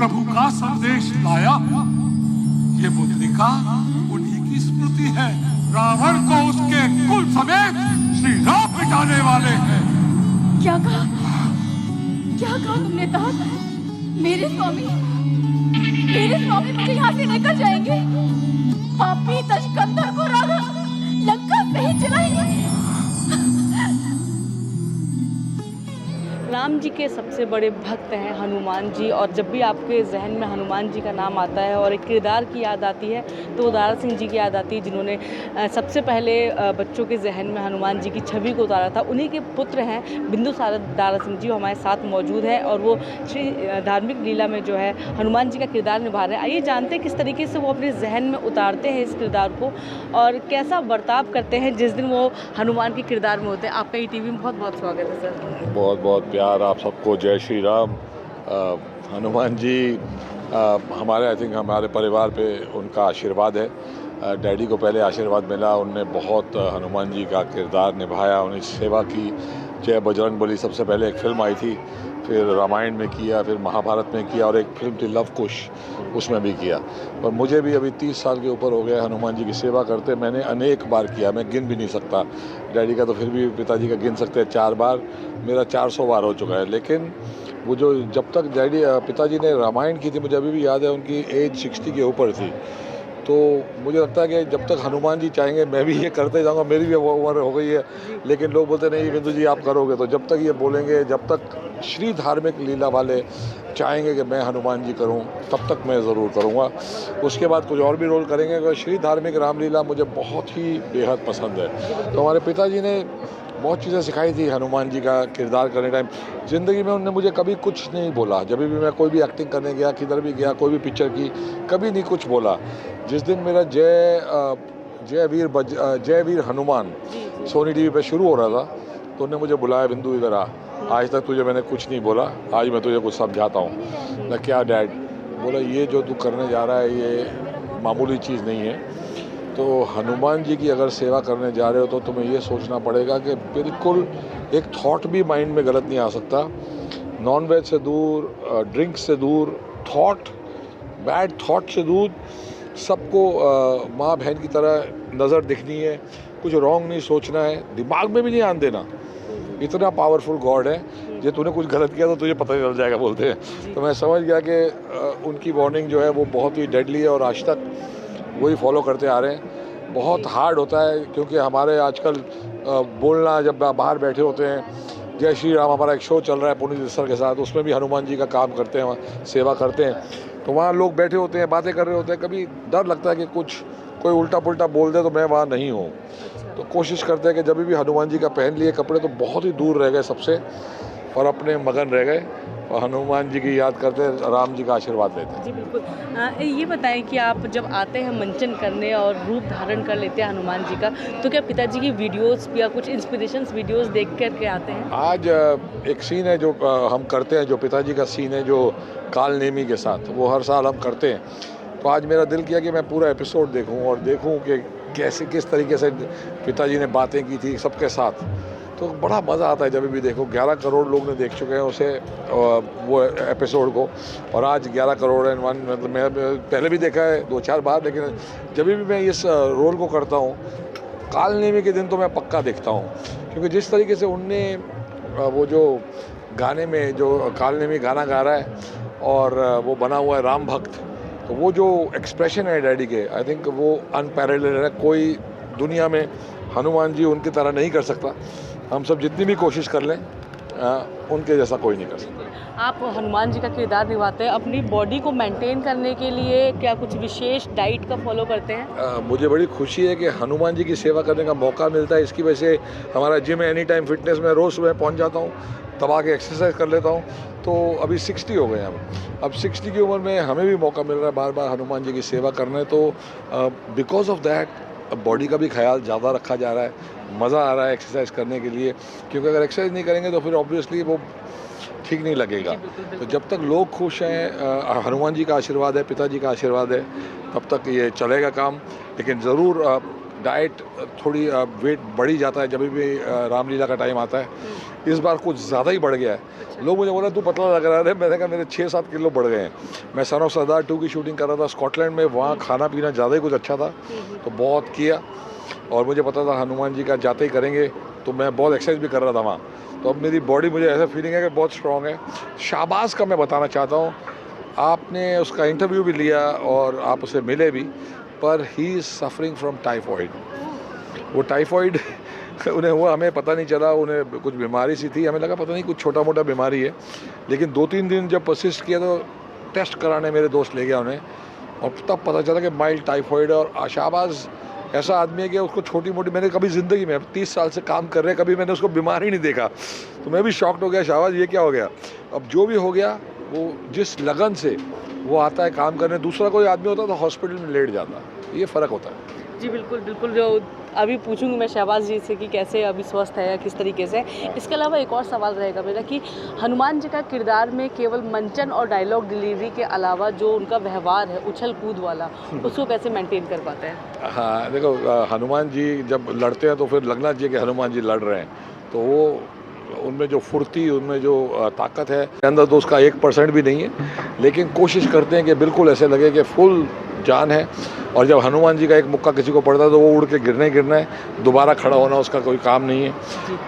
प्रभु का संदेश लाया। ये मुद्रिका उन्हीं की स्मृति है। रावण को उसके कुल समेत श्री राम मिटाने वाले हैं। क्या कहा? क्या कहा तुमने तात? मेरे स्वामी मुझे यहाँ से लेकर जाएंगे। पापी तशकंदर को लंका से ही जलाएंगे। राम जी के सबसे बड़े भक्त हैं हनुमान जी, और जब भी आपके जहन में हनुमान जी का नाम आता है और एक किरदार की याद आती है तो दारा सिंह जी की याद आती है, जिन्होंने सबसे पहले बच्चों के जहन में हनुमान जी की छवि को उतारा था। उन्हीं के पुत्र हैं बिंदुसार दारा सिंह जी, हमारे साथ मौजूद है और वो श्री धार्मिक लीला में जो है हनुमान जी का किरदार निभा रहे हैं। आइए जानते हैं किस तरीके से वो अपने जहन में उतारते हैं इस किरदार को और कैसा बर्ताव करते हैं जिस दिन वो हनुमान के किरदार में होते हैं। आपका ई टीवी में बहुत बहुत स्वागत है सर। बहुत बहुत प्यार आप सबको। जय श्री राम। हनुमान जी हमारे आई थिंक हमारे परिवार पे उनका आशीर्वाद है। डैडी को पहले आशीर्वाद मिला, उनने बहुत हनुमान जी का किरदार निभाया, उन्हें सेवा की। जय बजरंगबली सबसे पहले एक फिल्म आई थी, फिर रामायण में किया, फिर महाभारत में किया और एक फिल्म थी लव कुश, उसमें भी किया। और मुझे भी अभी 30 साल के ऊपर हो गया हनुमान जी की सेवा करते। मैंने अनेक बार किया, मैं गिन भी नहीं सकता। डैडी का तो फिर भी, पिताजी का गिन सकते हैं 4 बार, मेरा 400 बार हो चुका है। लेकिन वो जो जब तक पिताजी ने रामायण की थी, मुझे अभी भी याद है उनकी एज 60 के ऊपर थी। तो मुझे लगता है कि जब तक हनुमान जी चाहेंगे मैं भी ये करते जाऊंगा। मेरी भी वो उम्र हो गई है, लेकिन लोग बोलते नहीं बिंदु जी आप करोगे। तो जब तक ये बोलेंगे, जब तक श्री धार्मिक लीला वाले चाहेंगे कि मैं हनुमान जी करूं, तब तक मैं ज़रूर करूंगा। उसके बाद कुछ और भी रोल करेंगे। अगर श्री धार्मिक रामलीला मुझे बहुत ही बेहद पसंद है। तो हमारे पिताजी ने बहुत चीज़ें सिखाई थी हनुमान जी का किरदार करने टाइम। ज़िंदगी में उन्होंने मुझे कभी कुछ नहीं बोला। जब भी मैं कोई भी एक्टिंग करने गया, किधर भी गया, कोई भी पिक्चर की, कभी नहीं कुछ बोला। जिस दिन मेरा जय वीर हनुमान सोनी टीवी पे शुरू हो रहा था, तो उन्होंने मुझे बुलाया, बिंदु इधर आ, आज तक तुझे मैंने कुछ नहीं बोला, आज मैं तुझे कुछ समझाता हूँ। मैं क्या डैड? बोला ये जो तू करने जा रहा है ये मामूली चीज़ नहीं है। तो हनुमान जी की अगर सेवा करने जा रहे हो तो तुम्हें ये सोचना पड़ेगा कि बिल्कुल एक थॉट भी माइंड में गलत नहीं आ सकता। नॉन वेज से दूर, ड्रिंक से दूर, बैड थॉट से दूर, सबको माँ बहन की तरह नज़र दिखनी है, कुछ रॉन्ग नहीं सोचना है, दिमाग में भी नहीं आने देना। इतना पावरफुल गॉड है, ये तूने कुछ गलत किया तो तुझे पता ही चल जाएगा बोलते हैं। तो मैं समझ गया कि उनकी वार्निंग जो है वो बहुत ही डेडली है और आज तक वही फॉलो करते आ रहे हैं। बहुत हार्ड होता है क्योंकि हमारे आजकल बोलना, जब बाहर बैठे होते हैं, जय श्री राम हमारा एक शो चल रहा है पुनीत सर के साथ, उसमें भी हनुमान जी का काम करते हैं, सेवा करते हैं। तो वहाँ लोग बैठे होते हैं, बातें कर रहे होते हैं, कभी डर लगता है कि कोई उल्टा पुल्टा बोल दे तो मैं वहाँ नहीं हूँ। तो कोशिश करते हैं कि जब भी हनुमान जी का पहन लिए कपड़े तो बहुत ही दूर रह गए सबसे और अपने मगन रह गए और हनुमान जी की याद करते हैं, राम जी का आशीर्वाद लेते हैं। जी बिल्कुल। ये बताएं कि आप जब आते हैं मंचन करने और रूप धारण कर लेते हैं हनुमान जी का, तो क्या पिताजी की वीडियोस या कुछ इंस्पिरेशंस वीडियोस देख करके आते हैं? आज एक सीन है जो हम करते हैं, जो पिताजी का सीन है, जो काल नेमी के साथ, वो हर साल हम करते हैं। तो आज मेरा दिल किया कि मैं पूरा एपिसोड देखूं और देखूं कि कैसे किस तरीके से पिताजी ने बातें की थी सबके साथ। तो बड़ा मज़ा आता है जब भी देखो। 11 करोड़ लोग ने देख चुके हैं उसे, वो एपिसोड को, और आज 11 करोड़ है। मतलब मैं पहले भी देखा है 2-4 बार, लेकिन जब भी मैं इस रोल को करता हूँ, काल नेमी के दिन तो मैं पक्का देखता हूँ, क्योंकि जिस तरीके से उनने वो जो गाने में जो काल नेमी गाना गा रहा है और वो बना हुआ है राम भक्त, तो वो जो एक्सप्रेशन है डैडी के, आई थिंक वो अनपैरेलल है। कोई दुनिया में हनुमान जी उनकी तरह नहीं कर सकता। हम सब जितनी भी कोशिश कर लें, उनके जैसा कोई नहीं कर सकता। आप हनुमान जी का किरदार निभाते हैं, अपनी बॉडी को मेंटेन करने के लिए क्या कुछ विशेष डाइट का फॉलो करते हैं? मुझे बड़ी खुशी है कि हनुमान जी की सेवा करने का मौका मिलता है। इसकी वजह से हमारा जिम है एनी टाइम फिटनेस में, रोज़ सुबह पहुंच जाता हूं, तब आके एक्सरसाइज कर लेता हूं। तो अभी 60 हो गए हम। अब 60 की उम्र में हमें भी मौका मिल रहा है बार बार हनुमान जी की सेवा करने। तो बिकॉज ऑफ दैट बॉडी का भी ख्याल ज़्यादा रखा जा रहा है, मज़ा आ रहा है एक्सरसाइज करने के लिए, क्योंकि अगर एक्सरसाइज नहीं करेंगे तो फिर ऑब्वियसली वो ठीक नहीं लगेगा। तो जब तक लोग खुश हैं, हनुमान जी का आशीर्वाद है, पिताजी का आशीर्वाद है, तब तक ये चलेगा काम। लेकिन ज़रूर डाइट थोड़ी वेट बढ़ ही जाता है जब भी रामलीला का टाइम आता है। इस बार कुछ ज़्यादा ही बढ़ गया है। लोग मुझे बोला तू पतला लग रहा है, मैंने कहा मेरे 6-7 किलो बढ़ गए हैं। मैं सन ऑफ सरदार 2 की शूटिंग कर रहा था स्कॉटलैंड में, वहाँ खाना पीना ज़्यादा ही कुछ अच्छा था, तो बहुत किया। और मुझे पता था हनुमान जी का जाते ही करेंगे, तो मैं बहुत एक्सरसाइज भी कर रहा था वहाँ। तो अब मेरी बॉडी, मुझे ऐसा फीलिंग है कि बहुत स्ट्रॉन्ग है। शाहबाज का मैं बताना चाहता हूँ, आपने उसका इंटरव्यू भी लिया और आप उसे मिले भी, पर he is suffering from typhoid. वो टाइफॉइड उन्हें हुआ, हमें पता नहीं चला, उन्हें कुछ बीमारी सी थी, हमें लगा पता नहीं कुछ छोटा मोटा बीमारी है। लेकिन 2-3 दिन जब परसिस्ट किया तो टेस्ट कराने मेरे दोस्त ले गया उन्हें, और तब पता चला कि माइल्ड टाइफॉइड है। और शाहबाज ऐसा आदमी है कि उसको छोटी मोटी, मैंने कभी ज़िंदगी में 30 साल से काम कर रहे कभी मैंने उसको बीमार ही नहीं देखा। तो मैं भी शॉक्ड हो गया, शाहबाज ये क्या हो गया। अब जो भी हो गया, वो जिस लगन से वो आता है काम करने, दूसरा कोई आदमी होता तो हॉस्पिटल में लेट जाता, ये फ़र्क होता है। जी बिल्कुल बिल्कुल। जो अभी पूछूंगी मैं शहबाज जी से कि कैसे अभी स्वस्थ है या किस तरीके से। इसके अलावा एक और सवाल रहेगा मेरा कि हनुमान जी का किरदार में केवल मंचन और डायलॉग डिलीवरी के अलावा जो उनका व्यवहार है उछल कूद वाला, उसको कैसे मेंटेन कर पाते हैं? हाँ देखो, हनुमान जी जब लड़ते हैं तो फिर लगना चाहिए कि हनुमान जी लड़ रहे हैं, तो वो उनमें जो फुर्ती, उनमें जो ताकत है अंदर, तो उसका 1% भी नहीं है। लेकिन कोशिश करते हैं कि बिल्कुल ऐसे लगे कि फुल जान है। और जब हनुमान जी का एक मुक्का किसी को पड़ता है तो वो उड़ के गिरना है, दोबारा खड़ा होना उसका कोई काम नहीं है।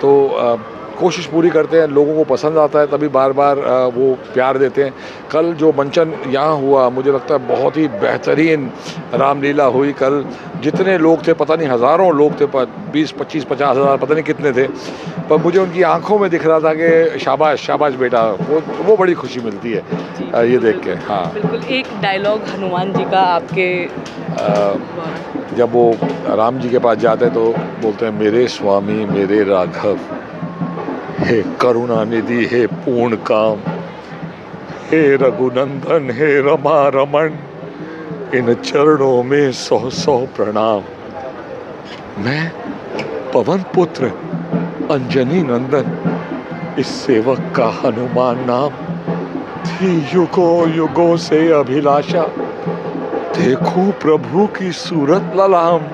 तो कोशिश पूरी करते हैं, लोगों को पसंद आता है, तभी बार बार वो प्यार देते हैं। कल जो मंचन यहाँ हुआ, मुझे लगता है बहुत ही बेहतरीन रामलीला हुई। कल जितने लोग थे, पता नहीं हज़ारों लोग थे, 20, 25, 50 हज़ार पता नहीं कितने थे, पर मुझे उनकी आंखों में दिख रहा था कि शाबाश शाबाश बेटा, वो बड़ी खुशी मिलती है ये देख के। हाँ बिल्कुल। एक डायलॉग हनुमान जी का आपके जब वो राम जी के पास जाते हैं तो बोलते हैं, मेरे स्वामी मेरे राघव, हे करुणा निधि, हे पूर्ण काम, हे रघुनंदन, हे रमा रमन, इन चरणों में 100 प्रणाम। मैं पवन पुत्र अंजनी नंदन, इस सेवक का हनुमान नाम, थी युगों युगों से अभिलाषा, देखूं प्रभु की सूरत ललाम।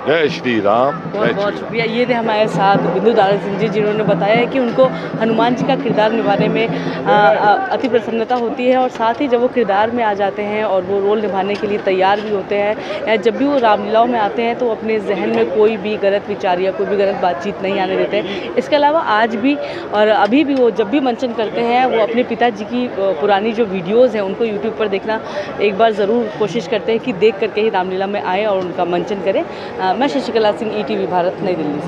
जय श्री राम। बहुत बहुत शुक्रिया। ये थे हमारे साथ बिंदु दारा सिंह जी, जिन्होंने बताया है कि उनको हनुमान जी का किरदार निभाने में अति प्रसन्नता होती है, और साथ ही जब वो किरदार में आ जाते हैं और वो रोल निभाने के लिए तैयार भी होते हैं, या जब भी वो रामलीलाओं में आते हैं तो अपने जहन में कोई भी गलत विचार या कोई भी गलत बातचीत नहीं आने देते हैं। इसके अलावा आज भी और अभी भी वो जब भी मंचन करते हैं, वो अपने पिताजी की पुरानी जो वीडियोज़ हैं उनको यूट्यूब पर देखना एक बार ज़रूर कोशिश करते हैं कि देख करके ही रामलीला में आएँ और उनका मंचन करें। मैं शशिकला सिंह, ETV भारत, नई दिल्ली से।